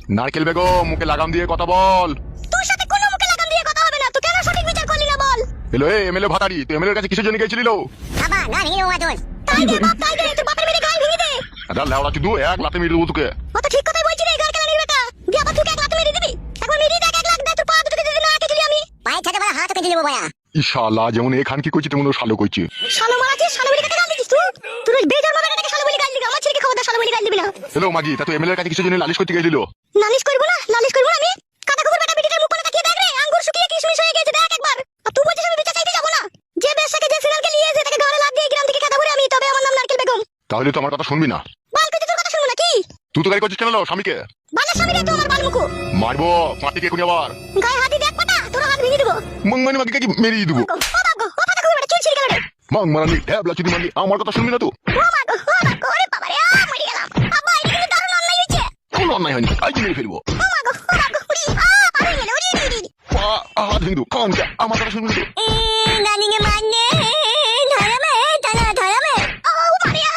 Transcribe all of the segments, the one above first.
নারকেল বেগম, মুখে লাগাম দিয়ে কথা বল। তোর সাথে কোনো মুখে লাগাম দিয়ে কথা হবে না। তুই কেন সঠিক বিচার করলি না বল? হ্যালো এমএলএ ভাতারি, তুই এমএলএর কাছে কিসের জন্য গেছিলি? বাবা না ভেঙে দেবো তোর। তাই দে বাপ, তাই দে, তোর বাপের মেরে গাল ভেঙে দে। আদা লেওড়া চুদু, এক লাতে মেরে দেবো তোকে। ও তো ঠিক কথাই বলছি রে, গাল কেলানির বেটা। দিয়ে আবার তুই এক লাত মেরে দিবি। একবার মেরে দেখ, 1 লাখ দে, তোর পা দুটোকে যদি না কেটে আমি পায়ে ছাড়া বড় হাত কেটে দেবো বয়া। ইশালা যেমন এখান কি কইছি তেমন শালো কইছি। শালো মারাছিস, শালো বলে কাকে গাল দিছিস তুই? তোর বেজার মারাটাকে শালো বলে গাল দিবি? আমার ছেলেকে খবরদার শালো বলে গাল দিবি না। হ্যালো মাগি, তা তুই এমএলএর কাছে কিসের জন্য নালিশ করতে গেছিলি? নালিশ করব না, নালিশ করব না আমি। কাকা কুকুর বেটা বিটিটার মুখ পানে তাকিয়ে দেখ রে, আঙ্গুর শুকিয়ে কিশমিশ হয়ে গেছে দেখ একবার। আর তুই বলছিস আমি বিচার চাইতে যাব না? যে বেশাকে যে সিরিয়ালকে নিয়ে এসে তাকে ঘরে লাদ দিয়ে গ্রাম থেকে খেদা ভরে আমি, তবে আমার নাম নারকেল বেগম। তাহলে তো আমার কথা শুনবি না। বাল কেটে তোর কথা শুনবো না কি? তুই তো গাড়ি করছিস কেন স্বামীকে? বালের স্বামী রে, তো আমার বাল মুখো মারবো মাটি কে কোনি আবার। গায়ে হাতি দেখ পাটা, তোর হাত ভেঙে দেবো। মংমানি মাগিকে কি মেরেই দেবো। ও বাবা গো, ও পাতা কুকুর বেটা চুল ছিঁড়ে গেল রে। মাংমারানি ঢ্যাবলা চুদি মাগি, আমার কথা শুনবি না তো? ও মা গো, ও মা গো, ওরে বাবা রে, মরে গেলাম। আব্বা এটা কিন্তু দারুণ অন্যায় হয়েছে। কোনো অন্যায় হয়নি, আজ মেরে ফেলবো। ও মা গো, ও মা গো, উড়ি পা ভেঙে গেল, উড়ি উড়ি উড়ি। হাত ভেঙে দেবো, খান আমার কথা শুনবি না তো? নানিকে মারনে ধরামে, ধরামে। ও মারিয়া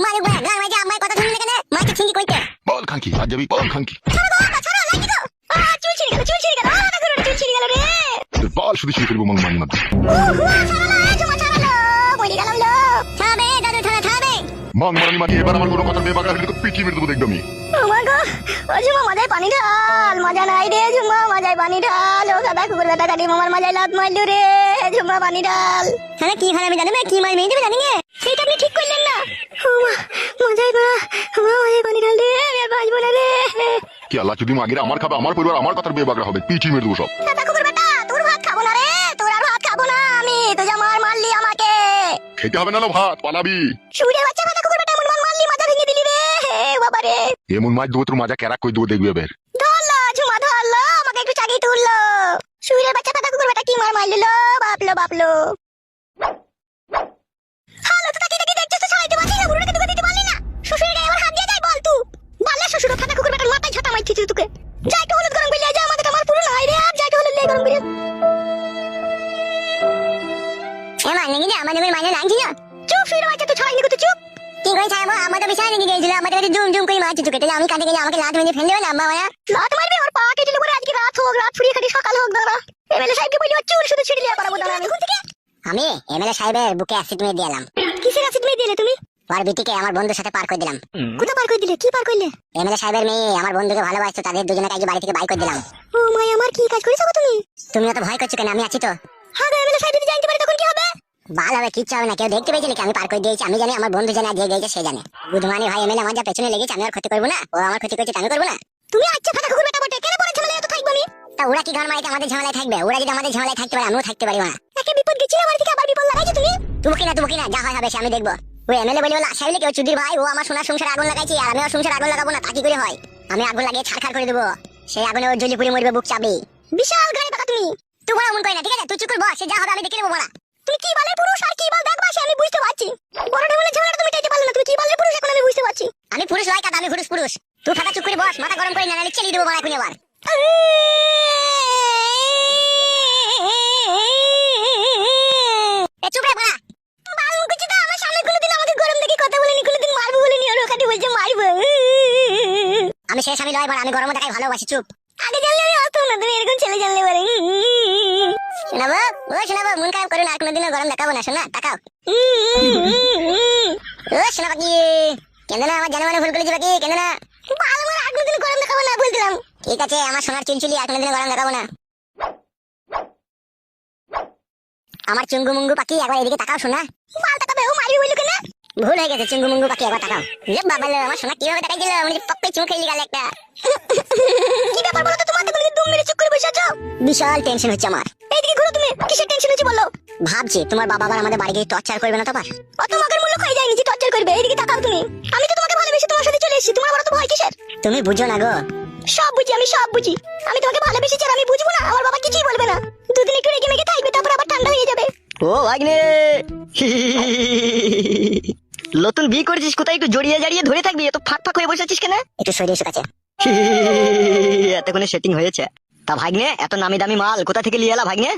মারে বয়া গান মাঝে আমার কথা শুনলে কেন? মাকে ছিঙ্গি কইতে বল খানকি, আজ যাবি বল খানকি। ছাড়ো গো, ছাড়ো লাগি গো। চুল ছিঁড়ে গেল, চুল ছিঁড়ে গেল। দাদা করে চুল ছিঁড়ে গেল রে। তোর বল শুধু ছিঁড়ে ফেলবো মংমানি মাগি। ছাড়ালো, জমা ছাড়ালো, মরে গেলাম লো। থামে দাদু, থামে। মাংমারানি মাগি, এবার আমার কোনো কথা বেবাগা হলে তোকে পিটিয়ে মেরে দেবো দেখবি আমি। ও মা গো, ও ঝুমা মাজায় পানি ঢাল। মাজা নাই রে ঝুমা, মাজায় পানি ঢাল। ও দাদা কুকুর বেটা কাটি মামার মাজায় লাত মারলো রে। ঝুমা পানি ঢাল। হ্যাঁ কি হয় আমি জানি না, কি মার মেয়ে দেবে জানি না। সেইটা আপনি ঠিক করলেন না। ও মা, মাজায় পা, মাজায় পানি ঢাল রে, আমি আর বাঁচবো না রে। কি আল্লাহ চুদি মাগির, আমার খাবে আমার পরিবার, আমার কথার বেবাগা হবে, পিটিয়ে মেরে দেবো সব। দাদা কুকুর বেটা, তোর ভাত খাবো না রে, তোর আর ভাত খাবো না আমি। তুই যা মারলি আমাকে। খেতে হবে না লো ভাত, পালাবি। শুয়ে বাচ্চা দাদা কুকুর বেটা, এমন মারলি, মাজা ভেঙে দিলি রে। বাবা রে, এমন মাছ দেবো তোর মাজা ক্যারাক করে দেবো দেখবি এবার। ধরলো ঝুমা, ধরলো আমাকে একটু চাগিয়ে তুললো। শুয়ে বাচ্চা দাদা কুকুর বেটা কি মার মারলো, বাপলো। হালো তো তাকিয়ে তাকিয়ে দেখছিস তো, ছাড়াইতে পারলি না, বুড়োটাকে তুই দিতে পারলি না। শ্বশুরের গায়ে আবার হাত দিয়ে যায় বল তুই? বালে শ্বশুর দাদা কুকুর বেটার মাথায় ঝাঁটা মারছিস তোকে। যাই একটু হলুদ গরম করে যা, আমাদের আমার পুরো নাই রে, আর যাই একটু হলুদ গরম করে। এমন নাকি যে আমাদের মাঝে লাগছিল? চুপ শুয়ে বাচ্চা, তুই ছাড়াইনি কত চুপ। কি করে ছাড়বো? আমাদের বিশাল নিয়ে গিয়েছিল, আমাদের কাছে জুম করে মারছি তোকে। তাহলে আমি কাটে গেলে আমাকে লাত মেরে ফেলে দেবে না আম্মা মায়া? লাত মারবে ওর পা কেটে দেবো আজকে, রাত হোক, রাত ফুরিয়ে খাটি সকাল হোক। দাঁড়া এমএলএ সাহেবকে বলি ওর চুল শুধু ছিঁড়ে লিয়া করাবো। দাঁড়া আমি এমএলএ সাহেবের বুকে অ্যাসিড মেরে দিলাম। কিসের অ্যাসিড মেরে দিলে তুমি? ওর বিটিকে আমার বন্ধুর সাথে পার করে দিলাম। কোথা পার করে দিলে? কি পার করলে? এমএলএ সাহেবের মেয়ে আমার বন্ধুকে ভালোবাসতো, তাদের দুজনকে আজকে বাড়ি থেকে বাইর করে দিলাম। ও মাই, আমার কি কাজ করেছো গো তুমি? তুমি অত ভয় করছো কেন? আমি আছি তো। হ্যাঁ এমএলএ সাহেব যদি জানতে পারে তখন কি হবে? ভালো হবে, কিচ্ছু হবে না। কেউ দেখতে পেয়েছিল কি আমি পার করে দিয়েছি? আমি জানি, আমার বন্ধু জানে, যে গেছে সে জানে। বুধমানি ভাই এমএলএ আমার যা পেছনে লেগেছে, আমি আর ক্ষতি করবো না। ও আমার ক্ষতি করছে, আমি করবো না। তুমি আচ্ছা ফাটা কুকুর বেটা বটে, কেন পরে ঝামেলায় এত থাকবো আমি? তা ওরা কি ঘর মারিতে আমাদের ঝামেলায় থাকবে? ওরা যদি আমাদের ঝামেলায় থাকতে পারে, আমিও থাকতে পারি না। একে বিপদ গেছিল, আমার থেকে আবার বিপদ লাগাইছো তুমি। তুমি কি না, যা হয় হবে সে আমি দেখবো। ওই এমএলএ বলে আশা হইলে কেউ চুদির ভাই, ও আমার সোনার সংসারে আগুন লাগাইছে, আর আমি ওর সংসারে আগুন লাগাবো না। তা কি করে হয়? আমি আগুন লাগিয়ে ছাড়খাড় করে দেবো। সেই আগুনে ওর জ্বলি পুড়ে মরবে, বুক চাবে। বিশাল গাড়ি পাকা তুমি। তুই বড় মন করে না, ঠিক আছে? তুই চুপ করে বস, সে যা হবে আমি দেখে নেবো। বড়া তুমি কি বলে পুরুষ আর কি বল দেখবা, সে আমি বুঝতে পারছি। বড় ঢেমলে ঝামেলাটা তুমি চাইতে পারলে না। তুমি কি বলে পুরুষ, এখন আমি বুঝতে পারছি। আমি পুরুষ লয় কাদা, আমি পুরুষ। তুই ফাটা চুপ করে বস, মাথা গরম করে না, নালে চেলি দেবো বড়া এখন আবার। চুপ রে বড়া। বাল মুখে তো আমার সামনে কোনোদিন আমাকে গরম দেখে কথা বলেনি, কোনোদিন মারবো বলেনি, আর ওখানে বলছে মারবো। আমি শেষ, আমি লয় বড়া, আমি গরম দেখাই ভালোবাসি। চুপ। আগে জানলে আমি আসতাম না, তুমি এরকম ছেলে জানলে পারে। শোনাবো ও শোনাবো, মন খারাপ করো না, আর কোনোদিনও গরম দেখাবো না। শোনা তাকাও। ও শোনা বাকি কেন না, আমার জানা মানে ভুল করেছি বাকি, কেন না? ভালো করে আর কোনোদিন গরম দেখাবো না বলছিলাম। ঠিক আছে আমার সোনার চুলচুলি, আর কোনোদিন গরম দেখাবো না। আমার চুঙ্গু মুঙ্গু পাখি, একবার এদিকে তাকাও। শোনা মাল তাকাবে, ও মারবি বললো কেন? ভুল হয়ে গেছে, চুঙ্গু মুঙ্গু পাখি একবার তাকাও। রে বাবা লো, আমার সোনা কিভাবে তাকাই দিল, মানে পপ্পে চুমু খেয়ে গেল একটা। কি ব্যাপার বলো তো, তোমার তো দুম মেরে চুপ করে বসে আছো। বিশাল টেনশন হচ্ছে আমার। এইদিকে ঘুরো তুমি, কিসের টেনশন হচ্ছে বলো? ভাবছি তোমার বাবা আবার আমাদের বাড়ি গিয়ে টর্চার করবে না তো? আবার অত মগের মূল্য খাই যায়নি যে টর্চার করবে। এইদিকে তাকাও তুমি, আমি তো তোমাকে ভালোবেসে তোমার সাথে চলে এসেছি, তোমার আবার তো ভয় কিসের? তুমি বুঝো না গো। সব বুঝি, আমি সব বুঝি। আমি তোমাকে ভালোবেসেছি আর আমি বুঝবো না? আমার বাবা কিছুই বলবে না, দুদিন একটু রেগে মেগে থাকবে, তারপর আবার ঠান্ডা হয়ে যাবে। ও ভাগ্নে, নতুন বিয়ে করেছিস, কোথায় একটু জড়িয়ে জড়িয়ে ধরে থাকবি? এত ফাঁক ফাঁক হয়ে বসে আছিস কেন? একটু সরে এসে কাছে। এতক্ষণে সেটিং হয়েছে। তা ভাগ্নে, এত নামি দামি মাল কোথা থেকে নিয়ে এলা ভাগ্নে?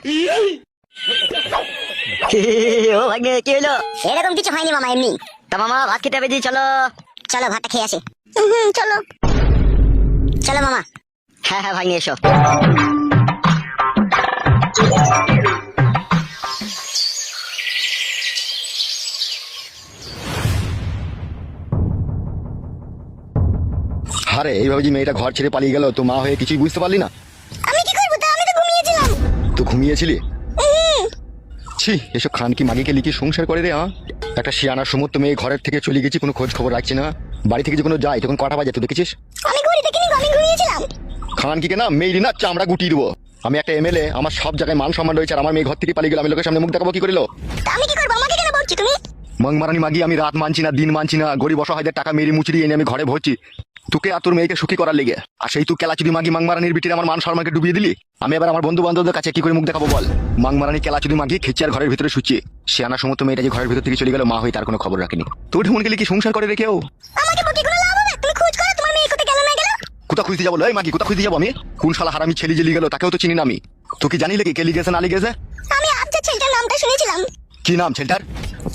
ও ভাগ্নে কি হলো? এরকম কিছু হয়নি মামা, এমনি। তা মামা ভাত খেতে হবে জি, চলো। চলো ভাতটা খেয়ে আসি। চলো। চলো মামা। হ্যাঁ হ্যাঁ ভাগ্নে এসো। আরে এইভাবে যে মেয়েটা ঘর ছেড়ে পালিয়ে গেল তো মা হয়ে কিছুই বুঝতে পারলি না? আমি কি করবো তা, আমি তো ঘুমিয়েছিলাম। তো ঘুমিয়েছিলি? ছি, এসব খান কি মাগিকে লিখে সংসার করে রে। একটা শিয়ানার সমস্ত মেয়ে ঘরের থেকে চলে গেছি, কোনো খোঁজ খবর রাখছি না। বাড়ি থেকে যখন যাই তখন কটা বাজে তুই দেখেছিস? আমি ঘড়ি দেখিনি, আমি ঘুমিয়েছিলাম। খান কি না মেয়েরই না চামড়া গুটিয়ে দেবো। আমি একটা এমএলএ, আমার সব জায়গায় মান সম্মান রয়েছে, আর আমার মেয়ে ঘর থেকে পালিয়ে গেল, আমি লোকের সামনে মুখ দেখাবো কি করিল? তা আমি কি করবো, আমাকে কেন বলছি তুমি? মাংমারানি মাগি, আমি রাত মানছি না, দিন মানছি না, গরিব অসহায়দের টাকা মেরি মুচড়ি এনে আমি ঘরে ভরছি তোকে আর তোর মেয়েকে সুখী করার লেগে। আর সেই তুই কেলাচুদি মাগি মাংমারানির বিটির আমার মান সম্মানকে ডুবিয়ে দিলি। আমি এবার আমার বন্ধু বান্ধবদের কাছে কি করে মুখ দেখাবো বল? মাংমারানি কেলাচুদি মাগি খেচিয়ার ঘরের ভিতরে শুচ্ছে। শিয়ানা সমস্ত মেয়েটা যে ঘরের ভিতর থেকে চলে গেল, মা হয়ে তার কোনো খবর রাখেনি। তোর ঢেমন গেলে কি সংসার করে রেখেও? আমাকে বকি কোনো লাভ হবে? তুমি খোঁজ করো তোমার মেয়ে কোথায় গেল না গেল। কোথা খুঁজতে যাবো? এই মাগি, কোথা খুঁজতে যাবো আমি? কোন শালা হারামি ছেলে জেলি গেল তাকেও তো চিনি না আমি। তুই কি জানি লেগে কে লিগেছে না লিগেছে? আমি আজকে ছেলেটার নামটা শুনেছিলাম। কি নাম ছেলেটার?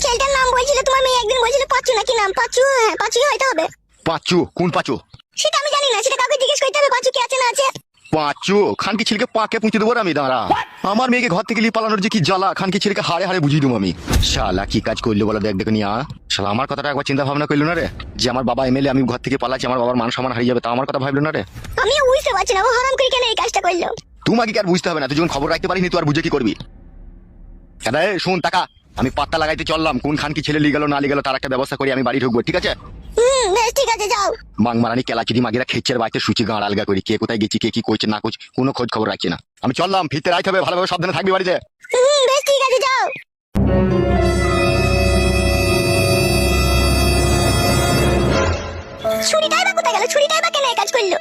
ছেলেটার নাম বলছিল তোমার মেয়ে, একদিন বলছিল পাঁচু নাকি নাম। পাঁচু, হ্যাঁ পাঁচুই হয়তো হবে। পাঁচু? কোন পাঁচু? সেটা আমি জানি না, সেটা কাউকে জিজ্ঞেস করতে হবে পাঁচু কি আছে না আছে। পাঁচু? খানকি ছেলেকে পাকে পুঁতে দেবো আমি, দাঁড়া। আমার মেয়েকে ঘর থেকে নিয়ে পালানোর যে কি জ্বালা, খানকি ছেলেকে হারে হারে বুঝিয়ে দেবো আমি। শালা কি কাজ করলো বলো দেখ দেখে নিয়ে। শালা আমার কথাটা একবার চিন্তা ভাবনা করলো না রে, যে আমার বাবা এমএলএ, আমি ঘর থেকে পালাচ্ছি, আমার বাবার মান সম্মান হারিয়ে যাবে, তা আমার কথা ভাবলো না রে। আমি বুঝতে পারছি না ও হারাম করে কেন এই কাজটা করলো। তোমাকে কি আর বুঝতে হবে না? তুই যখন খবর রাখতে পারিনি তুই আর বুঝে কি করবি? দাদা শোন টাকা, আমি পাত্তা লাগাইতে চললাম, কোন খানকি ছেলে লিয়ে গেল না লিয়ে গেল তার একটা ব্যবস্থা করি, আমি বাড়ি ঢুকবো, ঠিক আছে? বেশ ঠিক আছে, যাও। মাংমারানি কেলাচিদি মাগিরা খেচ্ছের বাড়িতে সুচি গাঁড় আলগা করি, কে কোথায় গেছি কে কি করছে না করছে কোনো খোঁজ খবর রাখছি না। আমি চললাম, ফিরতে রাইতে হবে, ভালোভাবে সাবধানে থাকবি বাড়িতে। বেশ ঠিক আছে, যাও। ছুরিটাই বা কোথায় গেল? ছুরিটাই বা কেন এই কাজ করলো?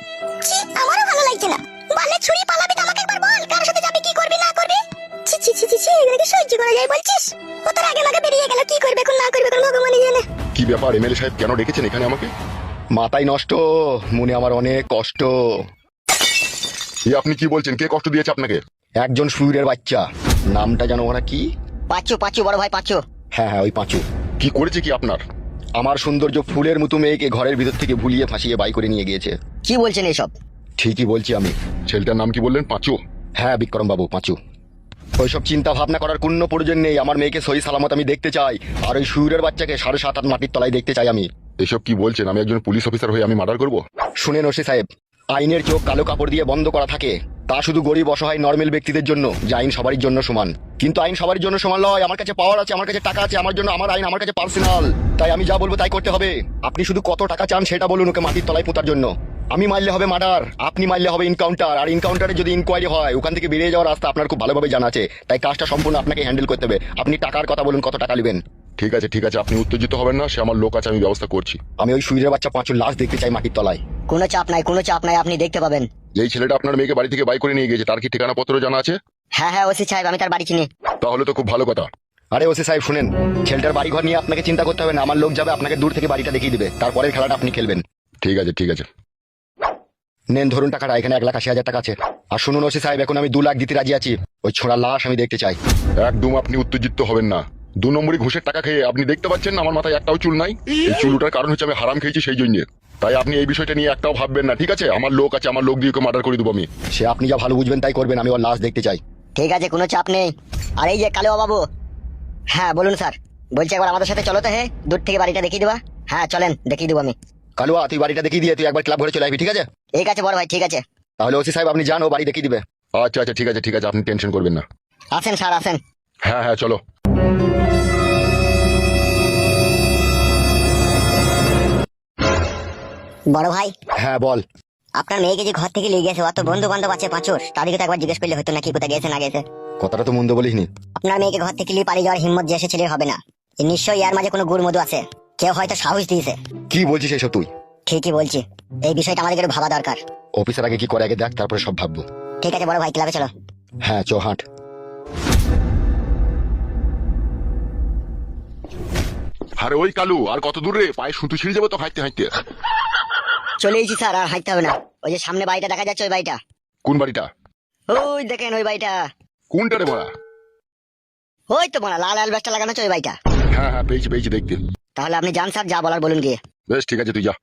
ছি, আমারও ভালো লাগছে না। বলে ছুরি পালাবি তো আমাকে একবার বল, কার সাথে যাবি, কি করবি না করবি। ছি ছি ছি ছি, এগুলো কি সহ্য করা যায় বলছিস? ও তোর আগে আমাকে বেরিয়ে গেল, কি করবে কোন না করবে কোন ভগবানই জানে। কি ব্যাপার এমএলএ সাহেব, কেন ডেকেছেন এখানে আমাকে? মাথায় নষ্ট, মনে আমার অনেক কষ্ট। এই আপনি কি বলছেন? কে কষ্ট দিয়েছে আপনাকে? একজন সুরের বাচ্চা, নামটা জানো ওরা কি? পাঁচু, পাঁচু বড় ভাই পাঁচু। হ্যাঁ হ্যাঁ ওই পাঁচু। কি করেছে কি আপনার? আমার সৌন্দর্য ফুলের মতো মেয়েকে ঘরের ভিতর থেকে ভুলিয়ে ফাঁসিয়ে বাই করে নিয়ে গিয়েছে। কি বলছেন এসব? ঠিকই বলছি আমি। ছেলেটার নাম কি বললেন? পাঁচু? হ্যাঁ বিক্রম বাবু, পাঁচু। ওইসব চিন্তা ভাবনা করার কোনো প্রয়োজন নেই, আমার মেয়েকে সহি সালামত আমি দেখতে চাই, আর ওই সুরের বাচ্চাকে 7.5 মাটির তলায় দেখতে চাই আমি। এসব কি বলছেন? আমি একজন পুলিশ অফিসার হয়ে আমি মার্ডার করব? শুনেন ওসি সাহেব, আইনের চোখ কালো কাপড় দিয়ে বন্ধ করা থাকে, তা শুধু গরিব অসহায় নর্মাল ব্যক্তিদের জন্য, যে আইন সবারই জন্য সমান। কিন্তু আইন সবার জন্য সমান নয়। আমার কাছে পাওয়ার আছে, আমার কাছে টাকা আছে, আমার জন্য আমার আইন আমার কাছে পার্সোনাল, তাই আমি যা বলবো তাই করতে হবে। আপনি শুধু কত টাকা চান সেটা বলুন ওকে মাটির তলায় পোতার জন্য। আমি মারলে হবে মার্ডার, আপনি মারলে হবে ইনকাউন্টার, আর ইনকাউন্টারে যদি ইনকোয়ারি হয় ওখান থেকে বেরিয়ে যাওয়ার রাস্তা আপনার খুব ভালোভাবে জানা আছে, তাই কাজটা সম্পূর্ণ আপনাকে হ্যান্ডেল করতে হবে। আপনি টাকার কথা বলুন, কত টাকা নেবেন? ঠিক আছে ঠিক আছে, আপনি উত্তেজিত হবেন না, সে আমার লোক আছে, আমি ব্যবস্থা করছি। আমি ওই সুইরের বাচ্চা পাঁচুর লাশ দেখতে চাই মাটির তলায়। কোনো চাপ নাই, কোনো চাপ নাই, আপনি দেখতে পাবেন। এই ছেলেটা আপনার মেয়েকে বাড়ি থেকে বাই করে নিয়ে গিয়েছে, তার কি ঠিকানা পত্র জানা আছে? হ্যাঁ হ্যাঁ ওসি সাহেব, আমি তার বাড়ি চিনি। তাহলে তো খুব ভালো কথা। আরে ওসি সাহেব শুনেন, ছেলেটার বাড়ি ঘর নিয়ে আপনাকে চিন্তা করতে হবে না, আমার লোক যাবে আপনাকে দূর থেকে বাড়িটা দেখিয়ে দিবে, তারপরের খেলাটা আপনি খেলবেন। ঠিক আছে ঠিক আছে। নেন ধরুন টাকাটা, এখানে 1,80,000 টাকা আছে। আর শুনুন ওসি সাহেব, এখন আমি 2 লাখ দিতে রাজি আছি, ওই ছোড়া লাশ আমি দেখতে চাই। একদম আপনি উত্তেজিত হবেন না। 2 নম্বরই ঘুষের টাকা খেয়ে আপনি দেখতে পাচ্ছেন না আমার মাথায় একটাও চুল নাই। এই চুলটার কারণ হচ্ছে আমি হারাম খেয়েছি সেই জন্য। তাই আপনি এই বিষয়টা নিয়ে একটাও ভাববেন না, ঠিক আছে? আমার লোক আছে, আমার লোক দিয়ে ওকে মার্ডার করে দেবো আমি। সে আপনি যা ভালো বুঝবেন তাই করবেন, আমি ওর লাশ দেখতে চাই। ঠিক আছে, কোনো চাপ নেই। আর এই যে কালো বাবু। হ্যাঁ বলুন স্যার। বলছি একবার আমাদের সাথে চলো তো, হ্যাঁ দূর থেকে বাড়িটা দেখিয়ে দেবা। হ্যাঁ চলেন, দেখিয়ে দেবো আমি। কালুয়া তুই বাড়িটা দেখিয়ে দিয়ে তুই একবার ক্লাব ঘরে চলে আসবি, ঠিক আছে? ঠিক আছে বড় ভাই, ঠিক আছে। তাহলে ওসি সাহেব আপনি যান, ও বাড়ি দেখিয়ে দিবে। আচ্ছা আচ্ছা ঠিক আছে ঠিক আছে, আপনি টেনশন করবেন না। আসেন স্যার আসেন। হ্যাঁ হ্যাঁ চলো। বড় ভাই। হ্যাঁ বল। আপনার মেয়েকে যে ঘর থেকে নিয়ে গেছে, অত বন্ধু বান্ধব আছে পাঁচুর, তাদেরকে তো একবার জিজ্ঞেস করলে হতো নাকি কোথায় গেছে না গেছে। কথাটা তো মন্দ বলিসনি। আপনার মেয়েকে ঘর থেকে নিয়ে পালিয়ে যাওয়ার হিম্মত যে এসে ছেলের হবে না, নিশ্চয়ই এর মাঝে কোনো গুড় মধু আছে, কেউ হয়তো সাহস দিয়েছে। কি বলছিস এসব তুই? ঠিকই বলছি, এই বিষয়টা আমাদের একটু ভাবা দরকার। অফিসার আগে কি করে আগে দেখ, তারপরে সব ভাববো। ঠিক আছে বড় ভাই, ক্লাবে চলো। হ্যাঁ চ হাঁট। আরে ওই কালু, আর কত দূর রে? পায়ে সুতো ছিঁড়ে যাবে তো হাঁটতে হাঁটতে। চলে এসেছি স্যার, আর হাঁটতে হবে না। ওই যে সামনে বাড়িটা দেখা যাচ্ছে, ওই বাড়িটা। কোন বাড়িটা? ওই দেখেন ওই বাড়িটা। কোনটা রে বড়া? ওই তো বড়া লাল অ্যালবাসটা লাগানো আছে ওই বাড়িটা। হ্যাঁ হ্যাঁ পেয়েছি পেয়েছি দেখতে। তাহলে আপনি যান স্যার, যা বলার বলুন গিয়ে। বেশ ঠিক আছে তুই যা।